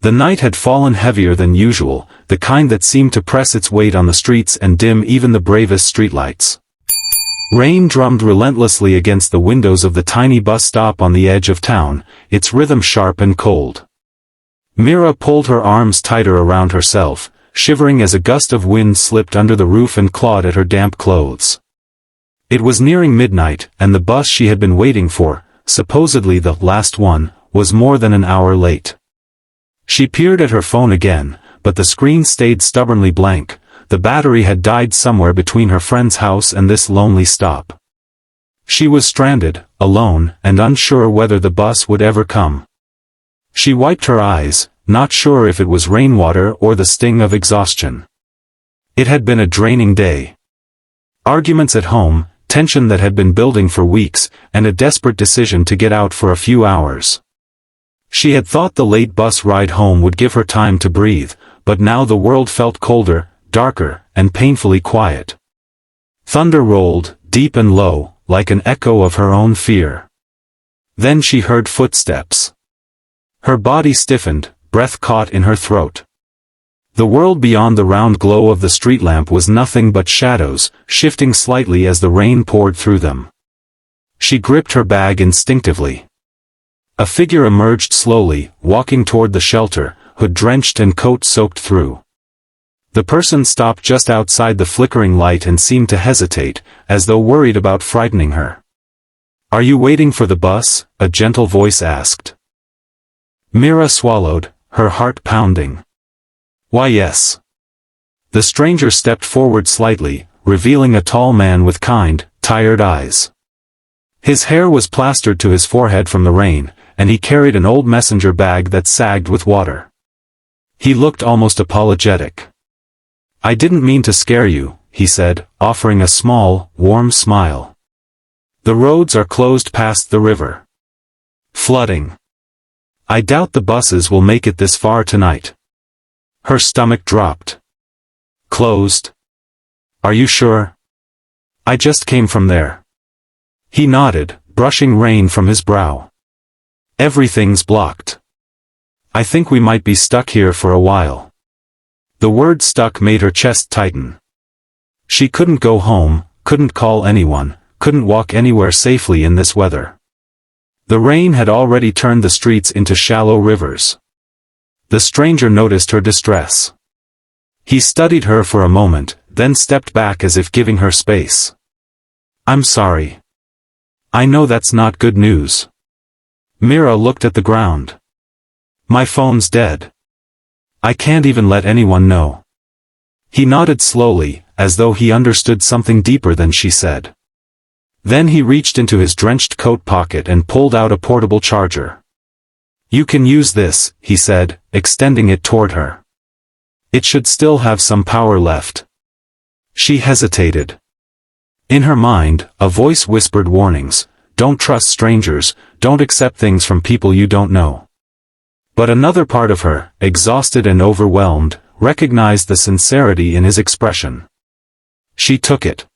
The night had fallen heavier than usual, the kind that seemed to press its weight on the streets and dim even the bravest streetlights. Rain drummed relentlessly against the windows of the tiny bus stop on the edge of town, its rhythm sharp and cold. Mira pulled her arms tighter around herself, shivering as a gust of wind slipped under the roof and clawed at her damp clothes. It was nearing midnight, and the bus she had been waiting for, supposedly the last one, was more than an hour late. She peered at her phone again, but the screen stayed stubbornly blank. The battery had died somewhere between her friend's house and this lonely stop. She was stranded, alone, and unsure whether the bus would ever come. She wiped her eyes, not sure if it was rainwater or the sting of exhaustion. It had been a draining day. Arguments at home, tension that had been building for weeks, and a desperate decision to get out for a few hours. She had thought the late bus ride home would give her time to breathe, but now the world felt colder, darker, and painfully quiet. Thunder rolled, deep and low, like an echo of her own fear. Then she heard footsteps. Her body stiffened, breath caught in her throat. The world beyond the round glow of the street lamp was nothing but shadows, shifting slightly as the rain poured through them. She gripped her bag instinctively. A figure emerged slowly, walking toward the shelter, hood drenched and coat soaked through. The person stopped just outside the flickering light and seemed to hesitate, as though worried about frightening her. "Are you waiting for the bus?" a gentle voice asked. Mira swallowed, her heart pounding. "Why, yes." The stranger stepped forward slightly, revealing a tall man with kind, tired eyes. His hair was plastered to his forehead from the rain, and he carried an old messenger bag that sagged with water. He looked almost apologetic. "I didn't mean to scare you," he said, offering a small, warm smile. "The roads are closed past the river. Flooding. I doubt the buses will make it this far tonight." Her stomach dropped. "Closed? Are you sure?" "I just came from there." He nodded, brushing rain from his brow. "Everything's blocked. I think we might be stuck here for a while." The word "stuck" made her chest tighten. She couldn't go home, couldn't call anyone, couldn't walk anywhere safely in this weather. The rain had already turned the streets into shallow rivers. The stranger noticed her distress. He studied her for a moment, then stepped back as if giving her space. "I'm sorry. I know that's not good news." Mira looked at the ground. "My phone's dead. I can't even let anyone know." He nodded slowly, as though he understood something deeper than she said. Then he reached into his drenched coat pocket and pulled out a portable charger. "You can use this," he said, extending it toward her. "It should still have some power left." She hesitated. In her mind, a voice whispered warnings: "Don't trust strangers, don't accept things from people you don't know." But another part of her, exhausted and overwhelmed, recognized the sincerity in his expression. She took it.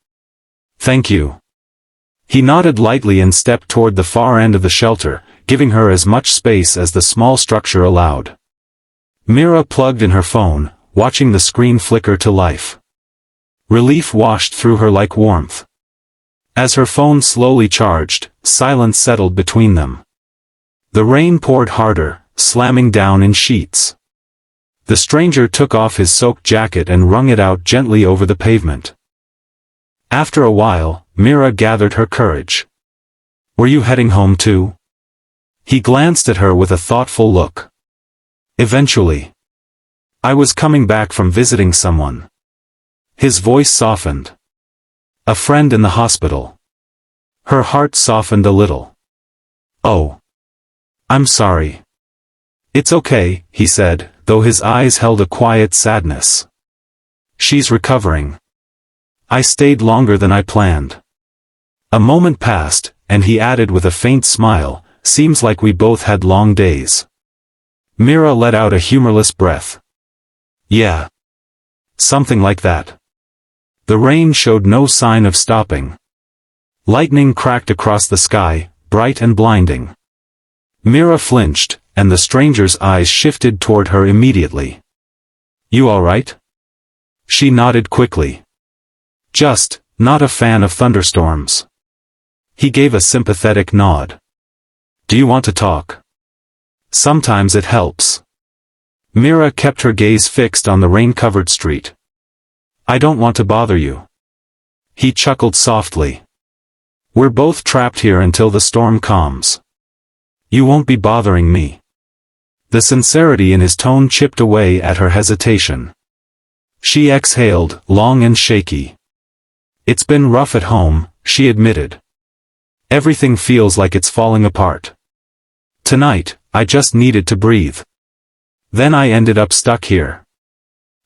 "Thank you." He nodded lightly and stepped toward the far end of the shelter, giving her as much space as the small structure allowed. Mira plugged in her phone, watching the screen flicker to life. Relief washed through her like warmth. As her phone slowly charged, silence settled between them. The rain poured harder, slamming down in sheets. The stranger took off his soaked jacket and wrung it out gently over the pavement. After a while, Mira gathered her courage. "Were you heading home too?" He glanced at her with a thoughtful look. "Eventually. I was coming back from visiting someone." His voice softened. "A friend in the hospital." Her heart softened a little. "Oh. I'm sorry." "It's okay," he said, though his eyes held a quiet sadness. "She's recovering. I stayed longer than I planned." A moment passed, and he added with a faint smile, "Seems like we both had long days." Mira let out a humorless breath. "Yeah. Something like that." The rain showed no sign of stopping. Lightning cracked across the sky, bright and blinding. Mira flinched, and the stranger's eyes shifted toward her immediately. "You all right?" She nodded quickly. "Just, not a fan of thunderstorms." He gave a sympathetic nod. "Do you want to talk?" "Sometimes it helps." Mira kept her gaze fixed on the rain-covered street. "I don't want to bother you." He chuckled softly. "We're both trapped here until the storm calms. You won't be bothering me." The sincerity in his tone chipped away at her hesitation. She exhaled, long and shaky. "It's been rough at home," she admitted. "Everything feels like it's falling apart. Tonight, I just needed to breathe. Then I ended up stuck here."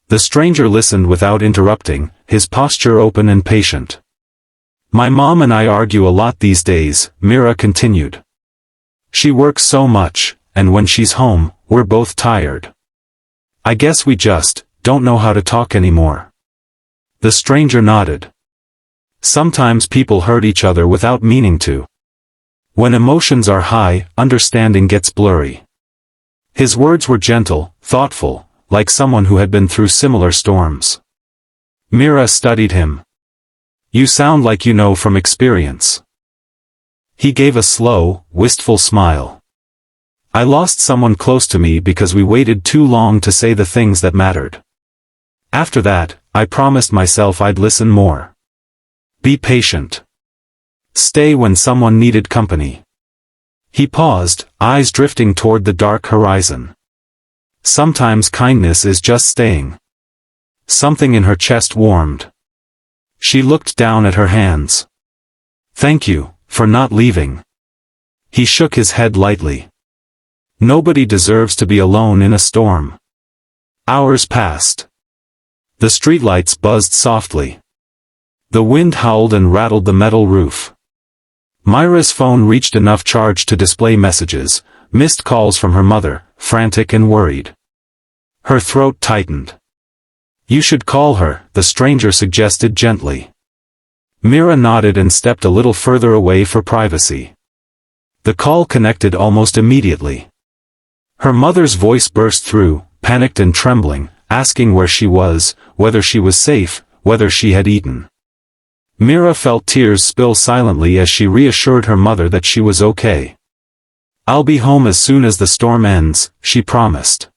The stranger listened without interrupting, his posture open and patient. "My mom and I argue a lot these days," Mira continued. "She works so much, and when she's home, we're both tired. I guess we just don't know how to talk anymore." The stranger nodded. "Sometimes people hurt each other without meaning to. When emotions are high, understanding gets blurry." His words were gentle, thoughtful, like someone who had been through similar storms. Mira studied him. "You sound like you know from experience." He gave a slow, wistful smile. "I lost someone close to me because we waited too long to say the things that mattered. After that, I promised myself I'd listen more. Be patient. Stay when someone needed company." He paused, eyes drifting toward the dark horizon. "Sometimes kindness is just staying." Something in her chest warmed. She looked down at her hands. "Thank you, for not leaving." He shook his head lightly. "Nobody deserves to be alone in a storm." Hours passed. The streetlights buzzed softly. The wind howled and rattled the metal roof. Myra's phone reached enough charge to display messages, missed calls from her mother, frantic and worried. Her throat tightened. "You should call her," the stranger suggested gently. Mira nodded and stepped a little further away for privacy. The call connected almost immediately. Her mother's voice burst through, panicked and trembling, asking where she was, whether she was safe, whether she had eaten. Mira felt tears spill silently as she reassured her mother that she was okay. "I'll be home as soon as the storm ends," she promised.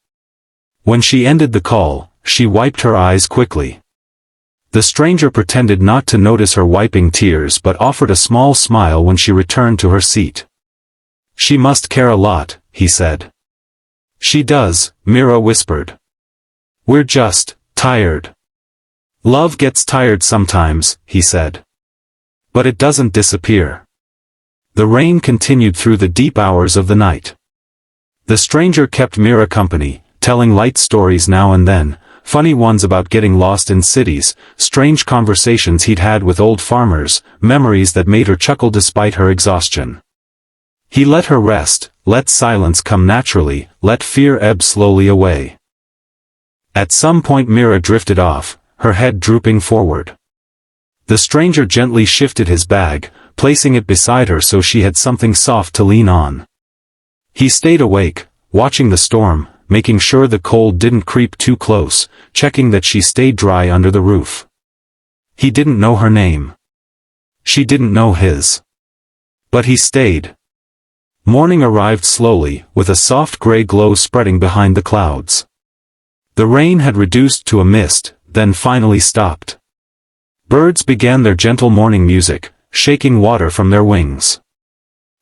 When she ended the call, she wiped her eyes quickly. The stranger pretended not to notice her wiping tears but offered a small smile when she returned to her seat. "She must care a lot," he said. "She does," Mira whispered. "We're just tired." "Love gets tired sometimes," he said. "But it doesn't disappear." The rain continued through the deep hours of the night. The stranger kept Mira company, telling light stories now and then, funny ones about getting lost in cities, strange conversations he'd had with old farmers, memories that made her chuckle despite her exhaustion. He let her rest, let silence come naturally, let fear ebb slowly away. At some point Mira drifted off, her head drooping forward. The stranger gently shifted his bag, placing it beside her so she had something soft to lean on. He stayed awake, watching the storm, making sure the cold didn't creep too close, checking that she stayed dry under the roof. He didn't know her name. She didn't know his. But he stayed. Morning arrived slowly, with a soft gray glow spreading behind the clouds. The rain had reduced to a mist, then finally stopped. Birds began their gentle morning music, shaking water from their wings.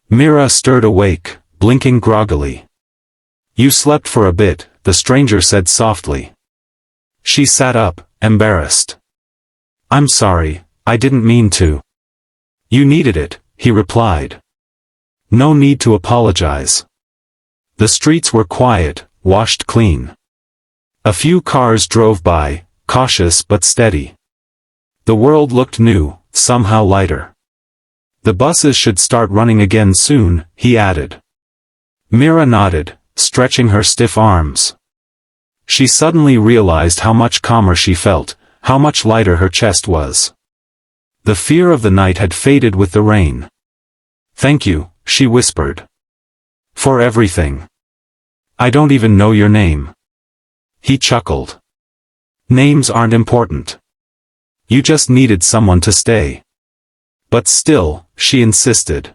Mira stirred awake, blinking groggily. "You slept for a bit," the stranger said softly. She sat up, embarrassed. "I'm sorry, I didn't mean to." "You needed it," he replied. "No need to apologize." The streets were quiet, washed clean. A few cars drove by, cautious but steady. The world looked new, somehow lighter. "The buses should start running again soon," he added. Mira nodded, stretching her stiff arms. She suddenly realized how much calmer she felt, how much lighter her chest was. The fear of the night had faded with the rain. "Thank you," she whispered. "For everything." I don't even know your name. He chuckled. Names aren't important. You just needed someone to stay. But still, she insisted.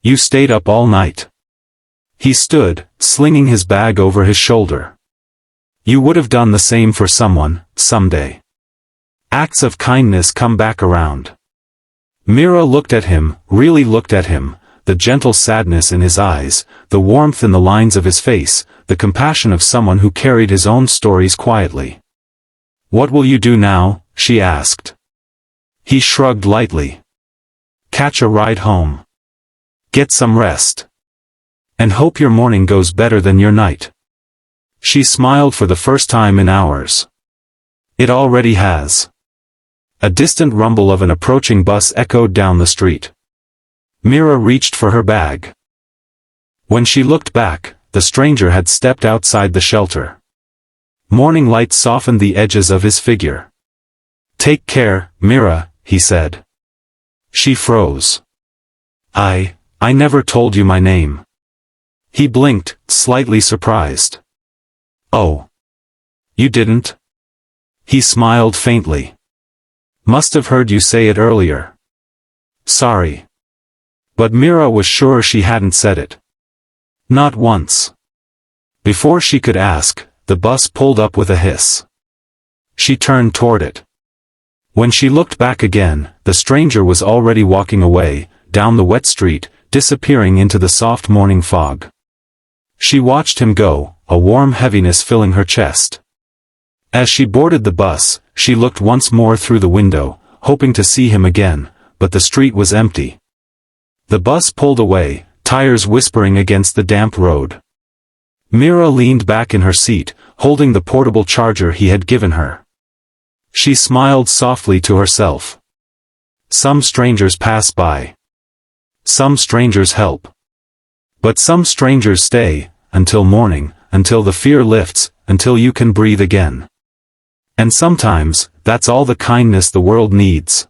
You stayed up all night. He stood, slinging his bag over his shoulder. You would have done the same for someone, someday. Acts of kindness come back around. Mira looked at him, really looked at him, the gentle sadness in his eyes, the warmth in the lines of his face, the compassion of someone who carried his own stories quietly. What will you do now? She asked. He shrugged lightly. Catch a ride home. Get some rest. And hope your morning goes better than your night. She smiled for the first time in hours. It already has. A distant rumble of an approaching bus echoed down the street. Mira reached for her bag. When she looked back, the stranger had stepped outside the shelter. Morning light softened the edges of his figure. Take care, Mira, he said. She froze. I never told you my name. He blinked, slightly surprised. Oh. You didn't? He smiled faintly. Must have heard you say it earlier. Sorry. But Mira was sure she hadn't said it. Not once. Before she could ask, the bus pulled up with a hiss. She turned toward it. When she looked back again, the stranger was already walking away, down the wet street, disappearing into the soft morning fog. She watched him go, a warm heaviness filling her chest. As she boarded the bus, she looked once more through the window, hoping to see him again, but the street was empty. The bus pulled away, tires whispering against the damp road. Mira leaned back in her seat, holding the portable charger he had given her. She smiled softly to herself. Some strangers pass by. Some strangers help. But some strangers stay, until morning, until the fear lifts, until you can breathe again. And sometimes, that's all the kindness the world needs.